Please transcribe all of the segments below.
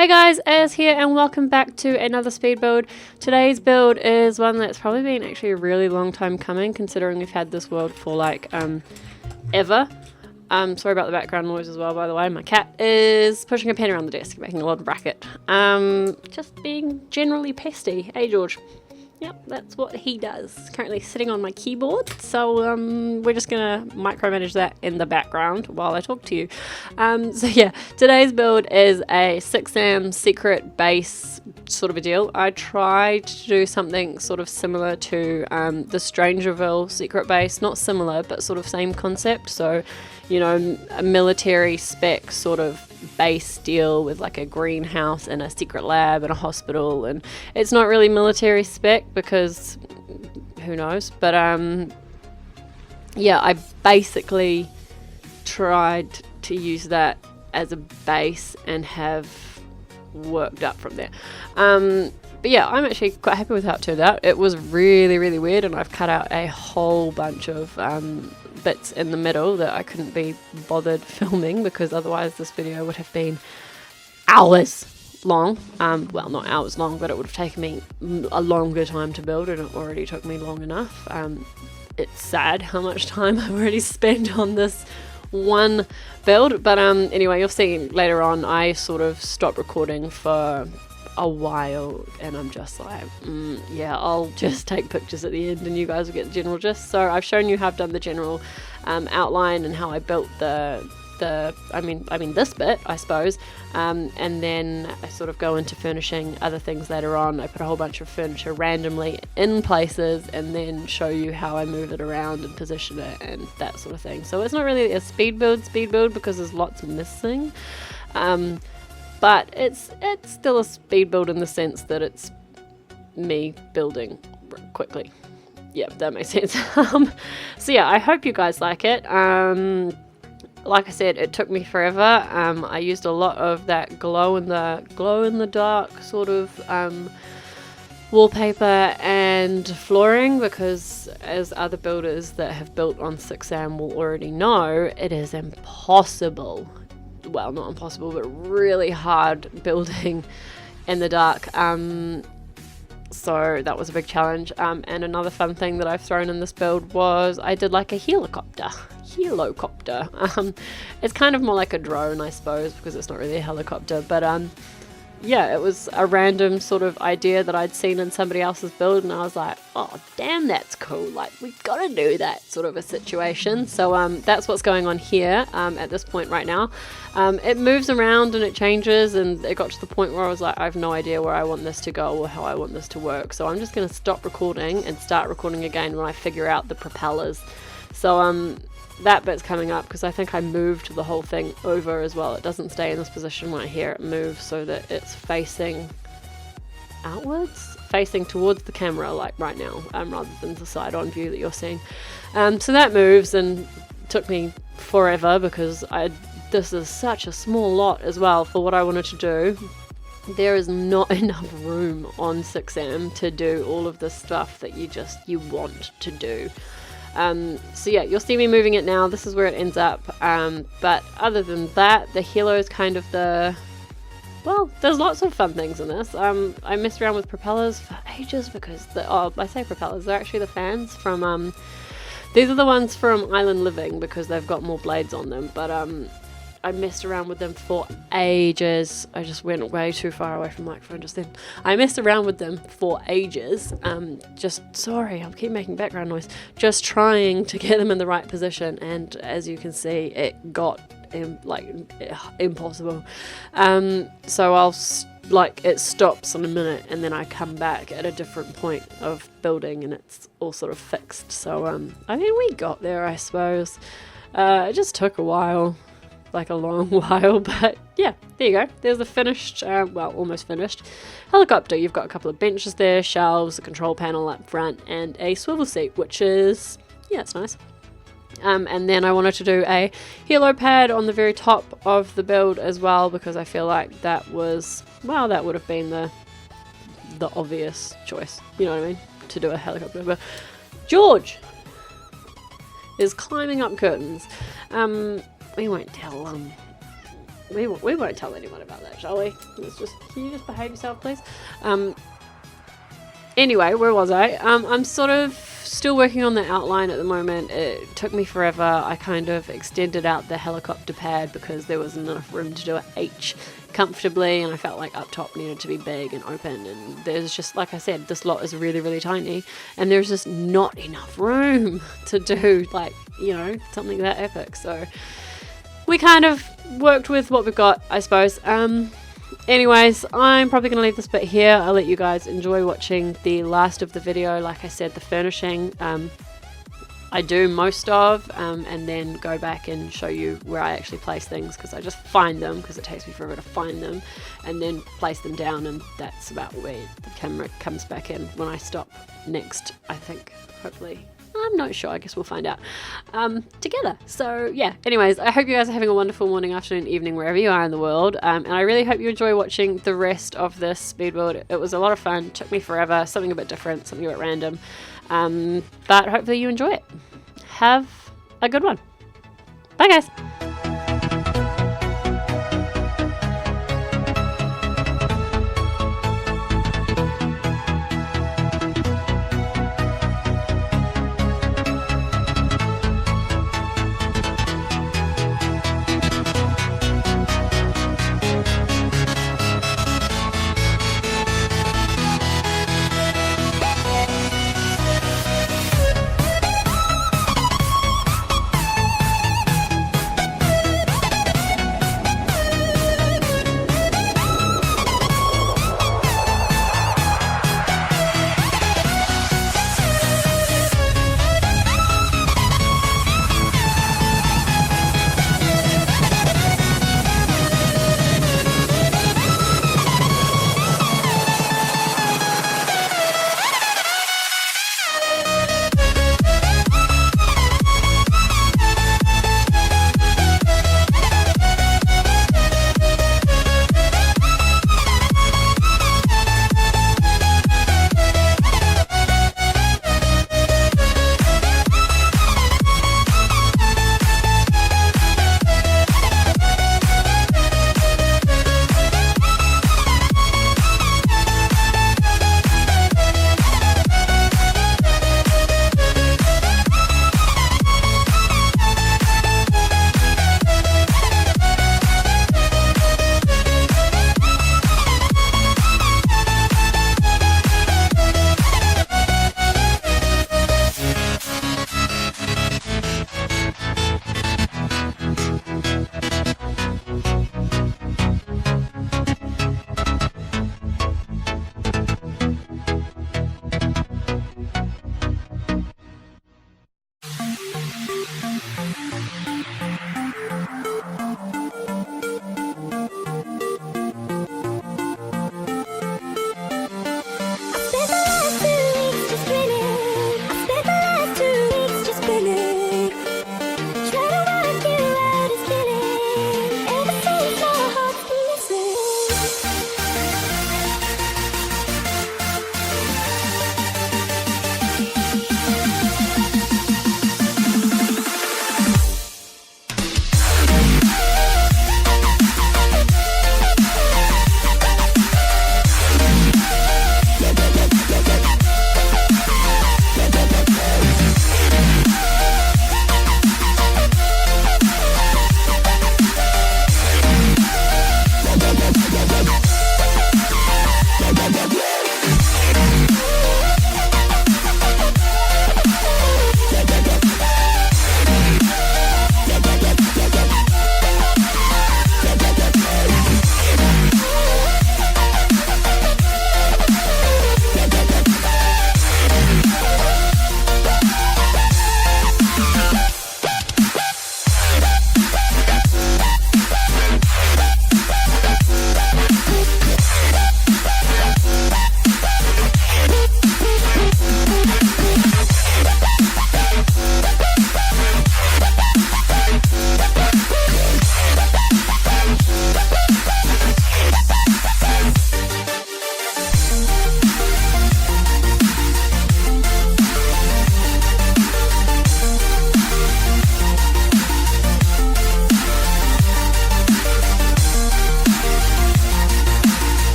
Hey guys, Az here and welcome back to another speed build. Today's build is one that's probably been actually a really long time coming, considering we've had this world for like ever. Sorry about the background noise as well, by the way. My cat is pushing a pen around the desk, making a lot of racket. Just being generally pesty. Hey George. Yep, that's what he does. Currently sitting on my keyboard, so we're just gonna micromanage that in the background while I talk to you. So yeah, today's build is a Sixam secret base sort of a deal. I tried to do something sort of similar to the Strangerville secret base, not similar, but sort of same concept. So, you know, a military spec sort of base deal with like a greenhouse and a secret lab and a hospital, and it's not really military spec because who knows, but yeah, I basically tried to use that as a base and have worked up from there. But yeah, I'm actually quite happy with how it turned out. It was really weird, and I've cut out a whole bunch of bits in the middle that I couldn't be bothered filming because otherwise this video would have been hours long. Well, not hours long, but it would have taken me a longer time to build, and it already took me long enough. It's sad how much time I've already spent on this one build, but anyway, you'll see later on I sort of stopped recording for a while, and I'm just like, yeah, I'll just take pictures at the end and you guys will get the general gist. So I've shown you how I've done the general outline and how I built I mean this bit, I suppose, and then I sort of go into furnishing other things later on. I put a whole bunch of furniture randomly in places and then show you how I move it around and position it and that sort of thing. So it's not really a speed build because there's lots missing. But it's still a speed build in the sense that it's me building quickly. Yeah, that makes sense. So yeah, I hope you guys like it. Like I said, it took me forever. I used a lot of that glow in the dark sort of wallpaper and flooring, because as other builders that have built on Sixam will already know, it is impossible. Well, not impossible, but really hard building in the dark. So that was a big challenge. And another fun thing that I've thrown in this build was I did like a helicopter. It's kind of more like a drone, I suppose, because it's not really a helicopter, but yeah, it was a random sort of idea that I'd seen in somebody else's build, and I was like, oh damn, that's cool, like we've got to do that sort of a situation. So that's what's going on here at this point right now. It moves around and it changes, and it got to the point where I was like, I have no idea where I want this to go or how I want this to work, so I'm just going to stop recording and start recording again when I figure out the propellers. So that bit's coming up because I think I moved the whole thing over as well. It doesn't stay in this position right here, it moves so that it's facing outwards, facing towards the camera like right now, rather than the side-on view that you're seeing. So that moves, and took me forever because this is such a small lot as well for what I wanted to do. There is not enough room on Sixam to do all of the stuff that you want to do. So yeah, you'll see me moving it now. This is where it ends up. But other than that, the helo is kind of well, there's lots of fun things in this. I messed around with propellers for ages because I say propellers, they're actually the fans from, these are the ones from Island Living because they've got more blades on them, but I messed around with them for ages. I just went way too far away from the microphone just then. I messed around with them for ages. Sorry, I'll keep making background noise. Just trying to get them in the right position, and as you can see, it got impossible. So it stops in a minute, and then I come back at a different point of building, and it's all sort of fixed. So I mean, we got there, I suppose. It just took a while. Like a long while, but yeah, there you go. There's the finished, well, almost finished helicopter. You've got a couple of benches there, shelves, a control panel up front, and a swivel seat, which is, yeah, it's nice. And then I wanted to do a helo pad on the very top of the build as well, because I feel like that was, well, that would have been the obvious choice, you know what I mean, to do a helicopter. But George is climbing up curtains. We won't tell we won't tell anyone about that, shall we? Can you just behave yourself, please? Anyway, where was I? I'm sort of still working on the outline at the moment. It took me forever. I kind of extended out the helicopter pad because there wasn't enough room to do an H comfortably, and I felt like up top needed to be big and open, and there's just, like I said, this lot is really, really tiny, and there's just not enough room to do, like, you know, something that epic. So we kind of worked with what we've got, I suppose. Anyways, I'm probably going to leave this bit here. I'll let you guys enjoy watching the last of the video. Like I said, the furnishing I do most of, and then go back and show you where I actually place things, because I just find them, because it takes me forever to find them, and then place them down, and that's about where the camera comes back in when I stop next, I think, hopefully. I'm not sure, I guess we'll find out together. So yeah, anyways, I hope you guys are having a wonderful morning, afternoon, evening, wherever you are in the world, and I really hope you enjoy watching the rest of this speed build. It was a lot of fun, it took me forever, something a bit different, something a bit random, but hopefully you enjoy it. Have a good one. Bye guys.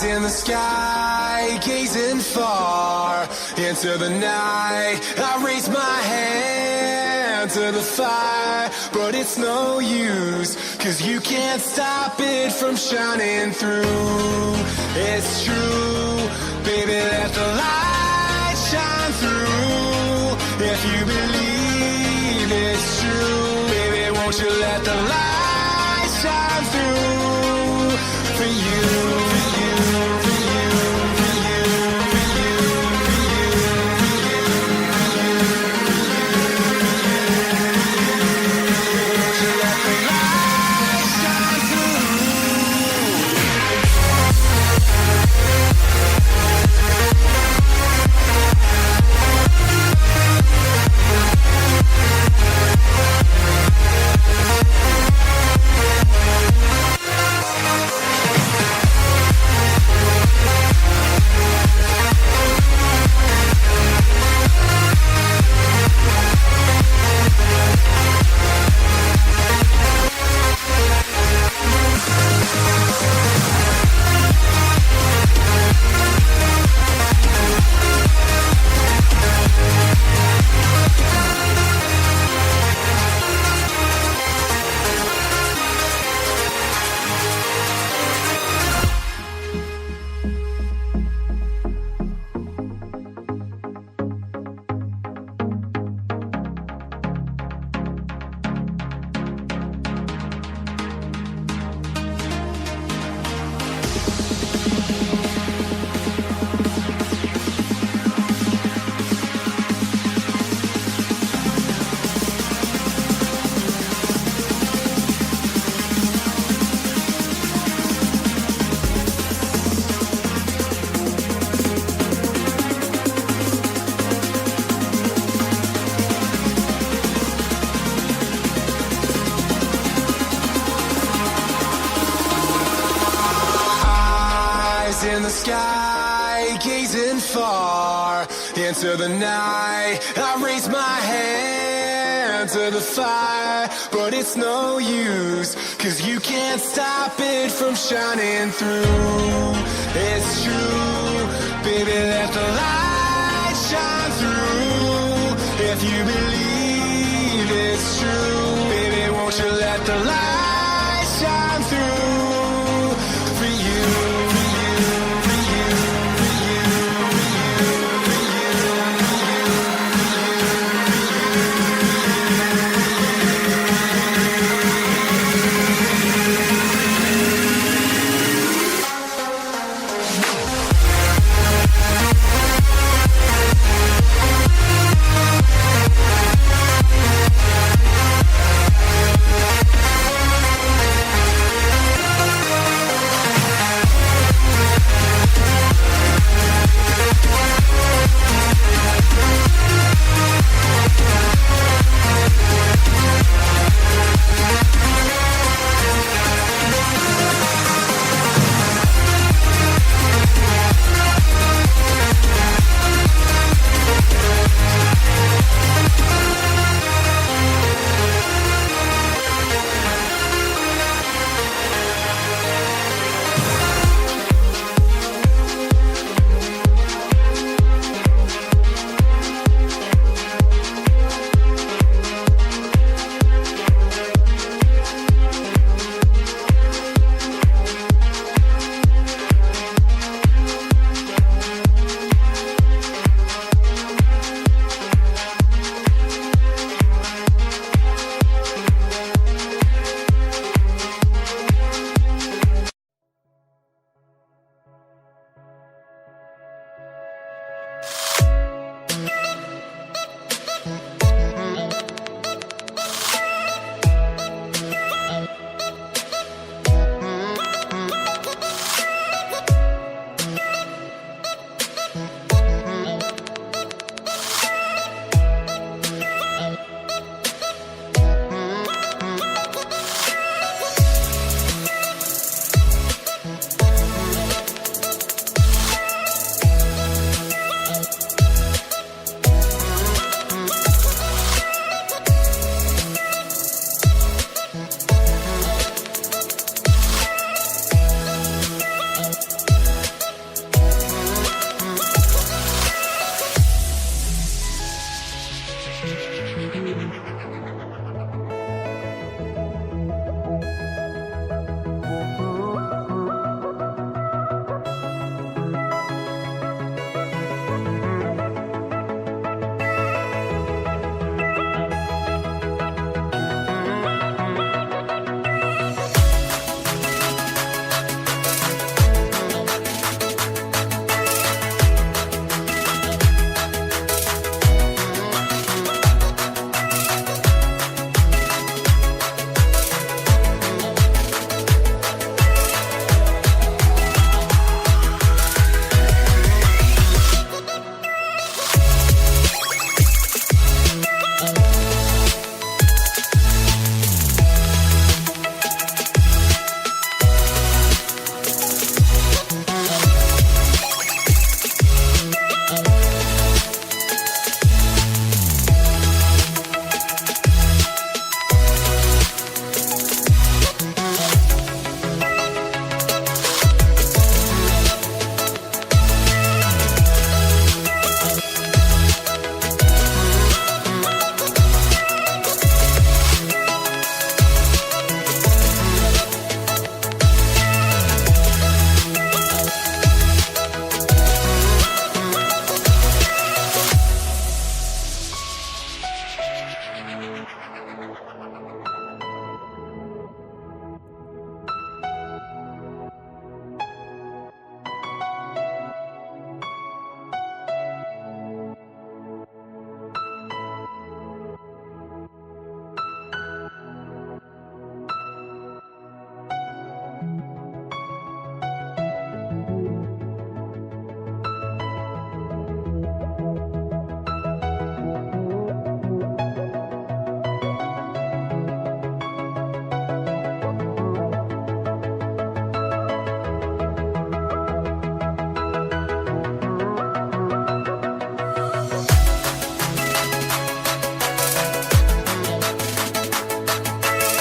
Eyes in the sky, gazing far into the night. I raise my hand to the fire, but it's no use, 'cause you can't stop it from shining through. It's true, baby, let the light shine through. If you believe it's true, baby, won't you let the light shine through for you, for you, for you, for you, for you, for you, for you, won't you let the light shine through? In the sky, gazing far into the night. I raise my hand to the fire, but it's no use, 'cause you can't stop it from shining through. It's true, baby.